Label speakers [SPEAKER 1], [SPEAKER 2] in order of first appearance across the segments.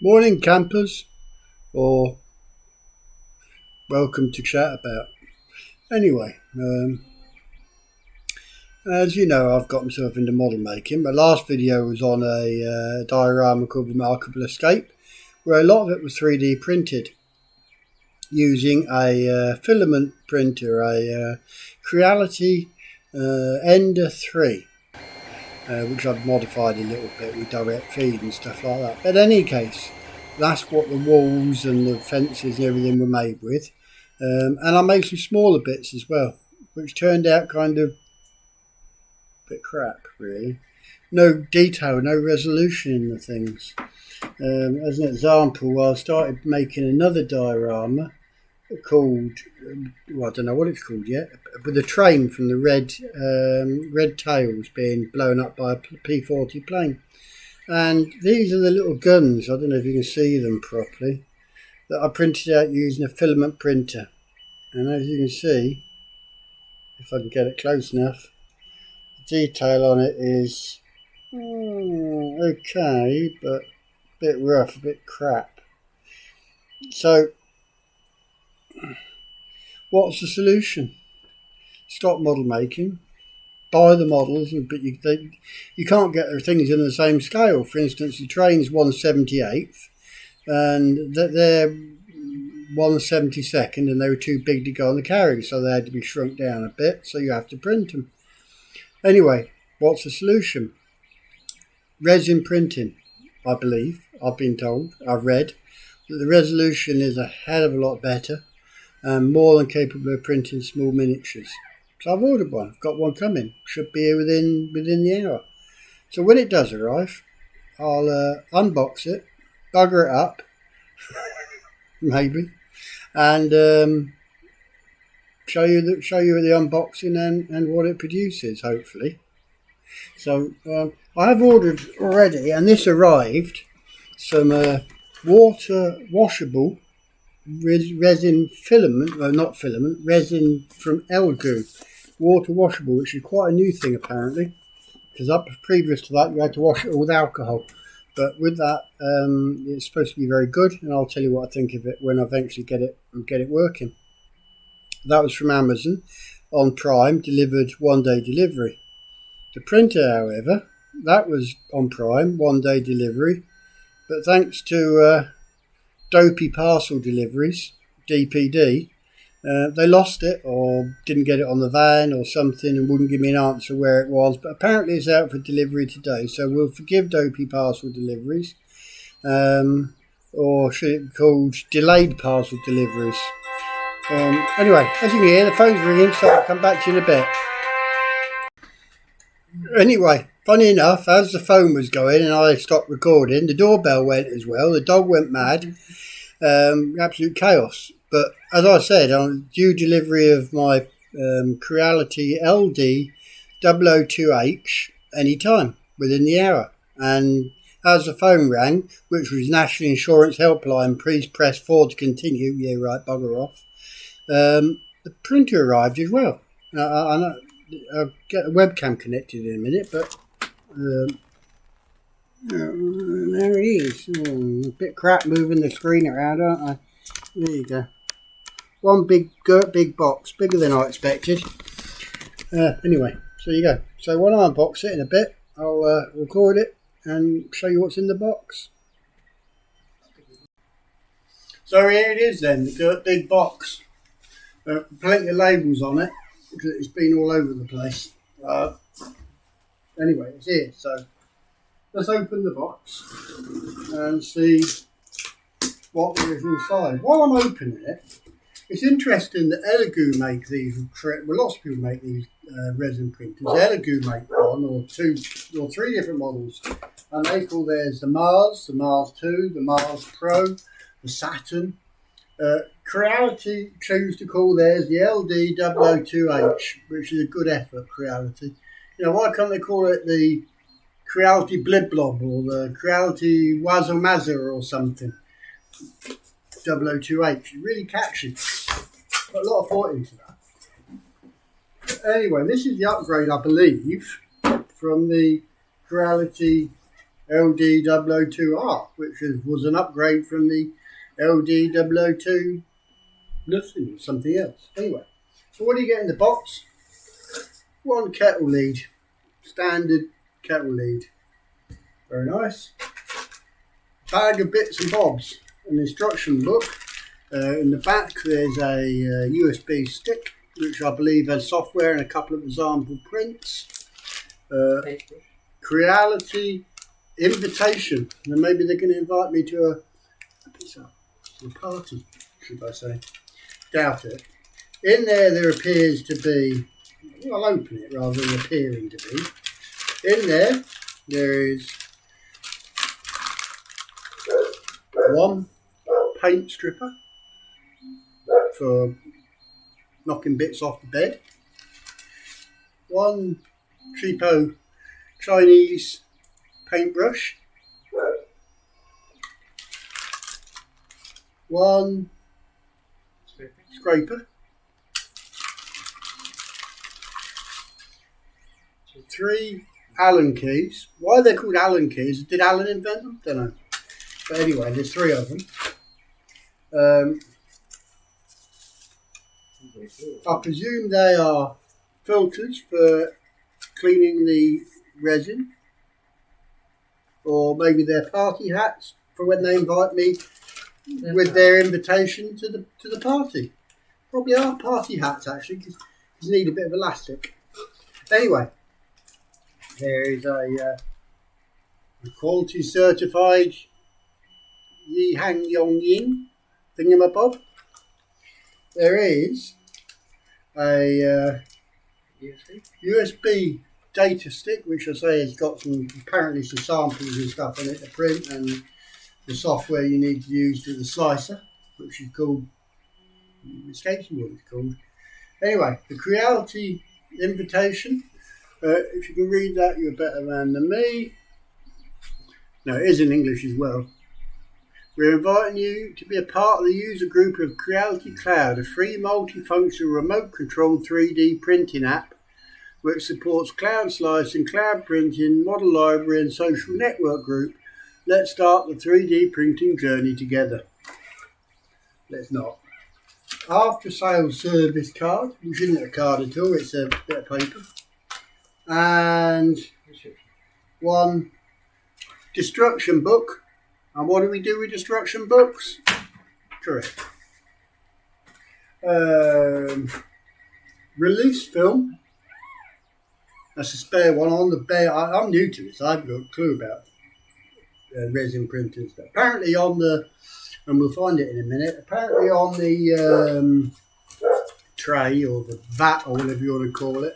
[SPEAKER 1] Morning campers, or welcome to chat about. Anyway, as you know, I've got myself into model making. My last video was on a diorama called Remarkable Escape, where a lot of it was 3D printed using a filament printer, a Creality LD002-H which I've modified a little bit with direct feed and stuff like that. But in any case, that's what the walls and the fences and everything were made with. And I made some smaller bits as well, which turned out kind of a bit crap, really. No detail, no resolution in the things. As an example, I started making another diorama called, well, I don't know what it's called yet, with a train from the red tails being blown up by a P-40 plane. And these are the little guns, I don't know if you can see them properly, that I printed out using a filament printer. And as you can see, if I can get it close enough, the detail on it is okay, but a bit rough, a bit crap. So what's the solution? Stop model making, buy the models, but you can't get things in the same scale. For instance, the train's 1/78th and they're 1/72nd, and they were too big to go on the carriage, so they had to be shrunk down a bit, so you have to print them. Anyway, what's the solution? Resin printing, I believe. I've been told, I've read, that the resolution is a hell of a lot better and more than capable of printing small miniatures. So I've ordered one. I've got one coming. Should be here within the hour. So when it does arrive, I'll unbox it, bugger it up, maybe, and show you the unboxing and what it produces, hopefully. So I have ordered already, and this arrived, some water washable resin filament, well, not filament, resin from LD002, water washable, which is quite a new thing apparently, because up previous to that you had to wash it with alcohol. But with that, it's supposed to be very good, and I'll tell you what I think of it when I eventually get it working. That was from Amazon on Prime, delivered 1-day delivery. The printer, however, that was on Prime, 1-day delivery, but thanks to dopey parcel deliveries, DPD, they lost it or didn't get it on the van or something and wouldn't give me an answer where it was. But apparently it's out for delivery today, so we'll forgive dopey parcel deliveries, or should it be called delayed parcel deliveries. Anyway, as you can hear, the phone's ringing, so I'll come back to you in a bit. Anyway, funny enough, as the phone was going and I stopped recording, the doorbell went as well. The dog went mad. Absolute chaos. But as I said, on due delivery of my Creality LD002-H anytime within the hour. And as the phone rang, which was National Insurance Helpline, please press 4 to continue. Yeah, right, bugger off. The printer arrived as well. I know. I'll get a webcam connected in a minute, but there it is. A bit crap moving the screen around, aren't I? There you go. One big box, bigger than I expected. Anyway, so you go. So when I unbox it in a bit, I'll record it and show you what's in the box. So here it is then, the big box. Plenty of labels on it, because it's been all over the place. Anyway, it's here. So let's open the box and see what there is inside. While I'm opening it, it's interesting that LD002 make these. Well, lots of people make these resin printers. LD002 make one or two or three different models, and they call theirs the Mars 2, the Mars Pro, the Saturn. Creality choose to call theirs the LD002-H, which is a good effort, Creality. You know, why can't they call it the Creality Bliblob or the Creality Wazzle Mazzer or something? 002-H, really catchy. Put a lot of thought into that. Anyway, this is the upgrade, I believe, from the Creality LD002R, which was an upgrade from the LD002 nothing or something else. Anyway, so what do you get in the box? One kettle lead, standard kettle lead. Very nice. Bag of bits and bobs. An instruction book. In the back there's a USB stick, which I believe has software and a couple of example prints. Creality invitation. And maybe they're going to invite me to a party, should I say. Doubt it. In there appears to be, well, I'll open it rather than appearing to be. In there is one paint stripper for knocking bits off the bed. One cheapo Chinese paintbrush. One scraper. 3 Allen keys. Why they're called Allen keys? Did Allen invent them? Don't know. But anyway, there's 3 of them. I presume they are filters for cleaning the resin, or maybe they're party hats for when they invite me with their invitation to the party. Probably are party hats actually, because you need a bit of elastic. Anyway, there is a quality certified Yi Hang Yong Yin thingamabob. There is a USB data stick, which I say has got apparently some samples and stuff in it to print, and the software you need to use to the slicer, which is called, escapes me what it's called. Anyway, the Creality invitation. If you can read that, you're a better man than me. No, it is in English as well. We're inviting you to be a part of the user group of Creality Cloud, a free multifunctional remote-controlled 3D printing app which supports cloud slicing, cloud printing, model library and social network group. Let's start the 3D printing journey together. Let's not. After sales service card, which isn't a card at all, it's a bit of paper. And one destruction book. And what do we do with destruction books? Correct. Release film. That's a spare one on the bay. I'm new to this. I've got a clue about resin printers. But apparently on the, and we'll find it in a minute, apparently on the tray or the vat or whatever you want to call it,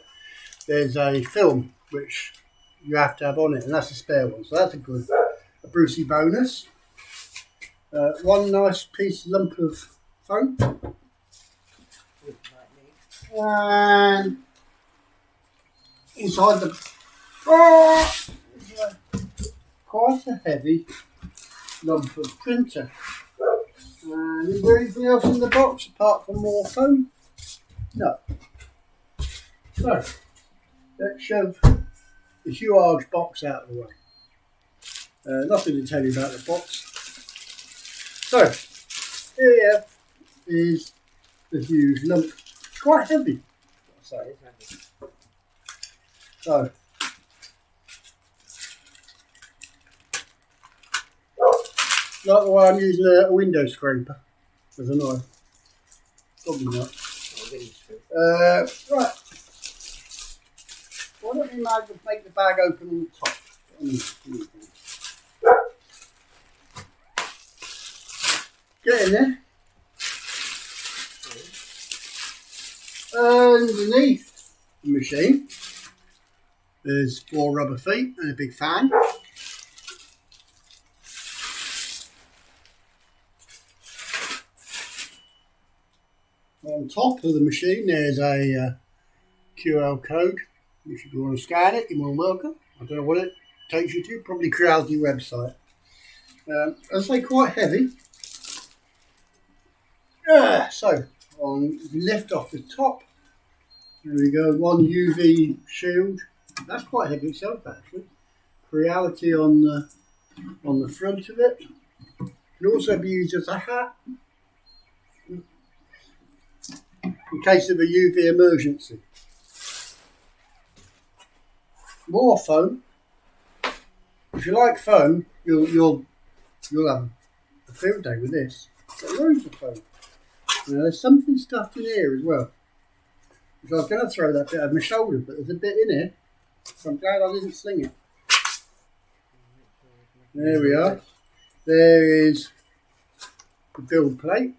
[SPEAKER 1] there's a film which you have to have on it, and that's a spare one. So that's a good, a Brucey bonus. One nice piece lump of foam. And inside the quite a heavy lump of printer. And is there anything else in the box apart from more foam? No. So let's shove the huge box out of the way. Nothing to tell you about the box. So here is the huge lump. It's quite heavy. So like the way I'm using a window scraper as a knife. Probably not. Right. Why don't we make the bag open on the top? Get in there. Underneath the machine, there's 4 rubber feet and a big fan. On top of the machine, there's a QR code. If you want to scan it, you're more than welcome. I don't know what it takes you to, probably Creality website. As I say, quite heavy. So, on the lift off the top, there we go, one UV shield. That's quite heavy itself, actually. Creality on the on the front of it. It can also be used as a hat in case of a UV emergency. More foam. If you like foam, you'll have a field day with this. Got loads of foam. Now, there's something stuffed in here as well. Which I was going to throw that bit over my shoulder, but there's a bit in here, so I'm glad I didn't sling it. There we are. There is the build plate.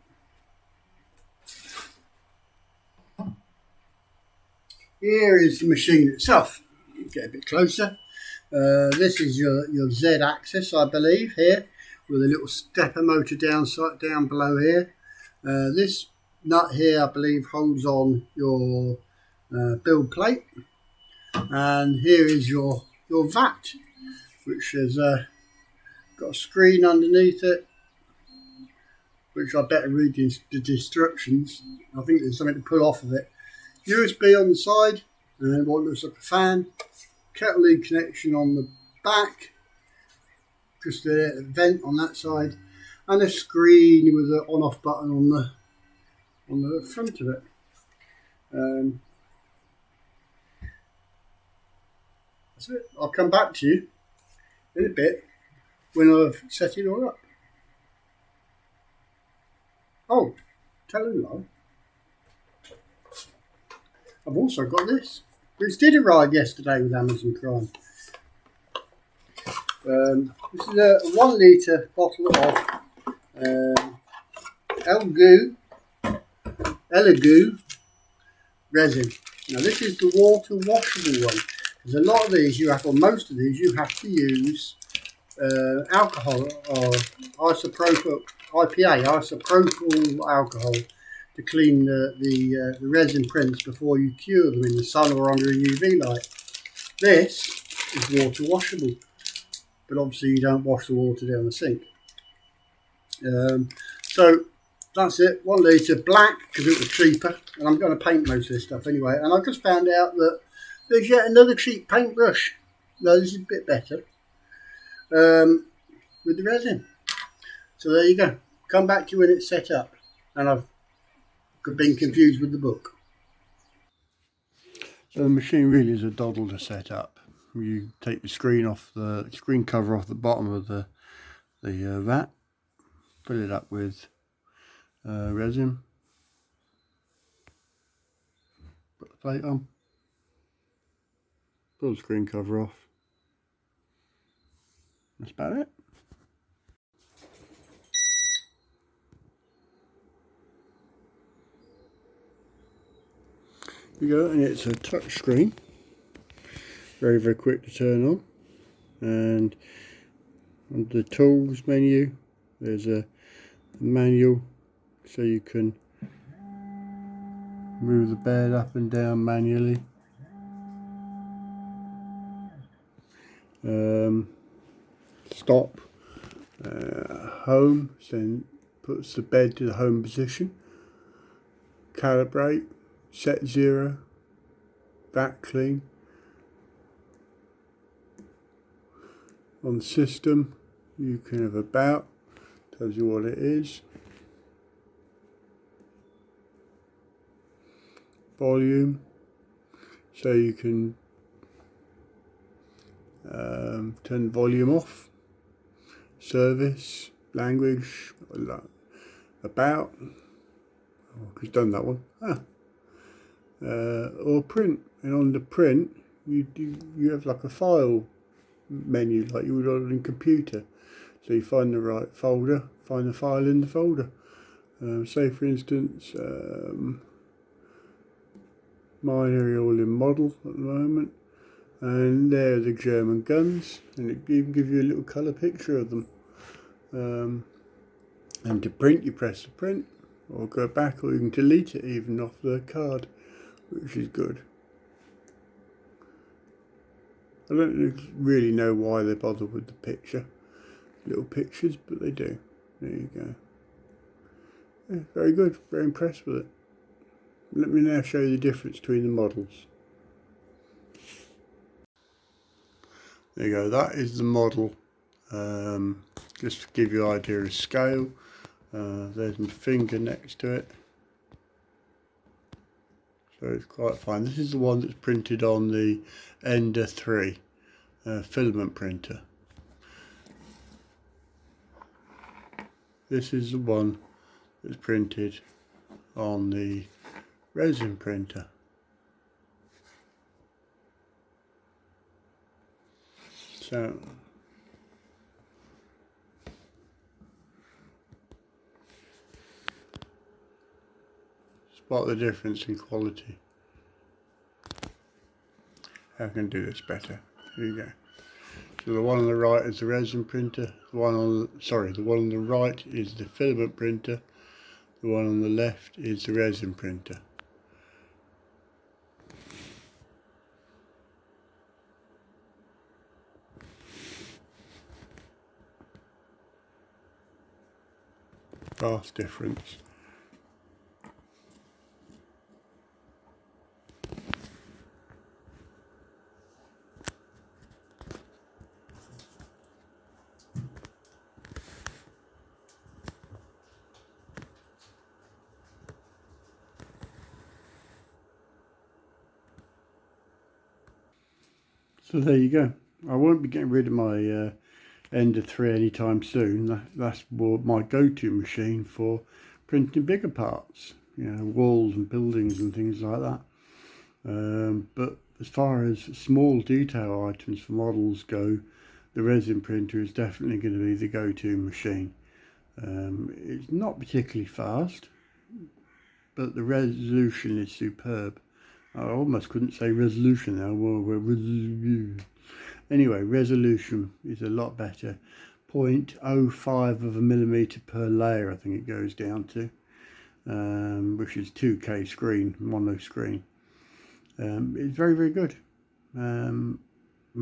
[SPEAKER 1] Here is the machine itself. Get a bit closer. This is your Z axis, I believe, here, with a little stepper motor down below here. This nut here, I believe, holds on your build plate, and here is your vat, which has got a screen underneath it, which I better read the instructions. I think there's something to pull off of it. USB on the side, and what looks like a fan. Kettle lead connection on the back, just a vent on that side, and a screen with an on-off button on the front of it. That's it. I'll come back to you in a bit when I've set it all up. Oh, tell a lie. I've also got this, which did arrive yesterday with Amazon Prime. This is a 1 litre bottle of LD002-H resin. Now this is the water washable one. Because a lot of these you have, or most of these, you have to use alcohol or isopropyl alcohol to clean the resin prints before you cure them in the sun or under a UV light. This is water washable, but obviously you don't wash the water down the sink. So that's it, 1 litre, black because it was cheaper, and I'm going to paint most of this stuff anyway. And I just found out that there's yet another cheap paintbrush. No, this is a bit better with the resin. So there you go. Come back to you when it's set up, and I've been confused with the book. So the machine really is a doddle to set up. You take the screen cover off the bottom of the vat, fill it up with resin, put the plate on, pull the screen cover off. That's about it. There you go, and it's a touch screen, very quick to turn on. And under the tools menu there's a manual, so you can move the bed up and down manually. Stop, home, then puts the bed to the home position. Calibrate, set 0, back clean. On system you can have about, tells you what it is. Volume, so you can turn the volume off. Service, language, about, who's done that one? Or print, and on the print you have like a file menu like you would on a computer. So you find the right folder, find the file in the folder. Say for instance, mine are all in model at the moment, and there are the German guns, and it even gives you a little colour picture of them. And to print, you press the print, or go back, or you can delete it even off the card, which is good. I don't really know why they bother with the little pictures, but they do. There you go. Yeah, very good, very impressed with it. Let me now show you the difference between the models. There you go, that is the model Just to give you an idea of scale, there's my finger next to it, so it's quite fine. This is the one that's printed on the Ender 3 filament printer. This is the one that's printed on the resin printer. So spot the difference in quality. How can I do this better? Here you go. So the one on the right is the resin printer. The one on the right is the filament printer. The one on the left is the resin printer. Vast difference. So there you go. I won't be getting rid of my Ender 3 anytime soon. That's my go-to machine for printing bigger parts, you know, walls and buildings and things like that. But as far as small detail items for models go, the resin printer is definitely going to be the go-to machine. It's not particularly fast, but the resolution is superb. I almost couldn't say resolution now. Anyway, resolution is a lot better. 0.05 of a millimeter per layer, I think it goes down to, which is 2K screen, mono screen. It's very, very good. I'm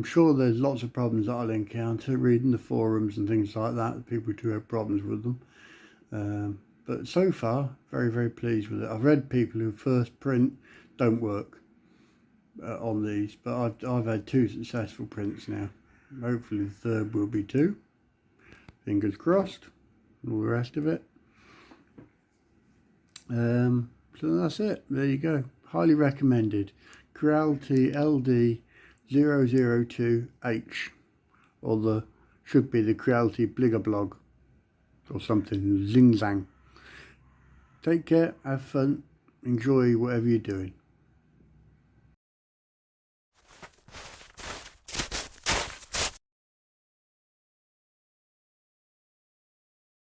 [SPEAKER 1] sure there's lots of problems that I'll encounter reading the forums and things like that. People do have problems with them. But so far, very, very pleased with it. I've read people who first print don't work on these, but I've had 2 successful prints now. Hopefully the third will be too. Fingers crossed, and all the rest of it. So that's it. There you go. Highly recommended. Creality LD002-H, or should be the Creality Blog or something. Zing zang. Take care, have fun, enjoy whatever you're doing.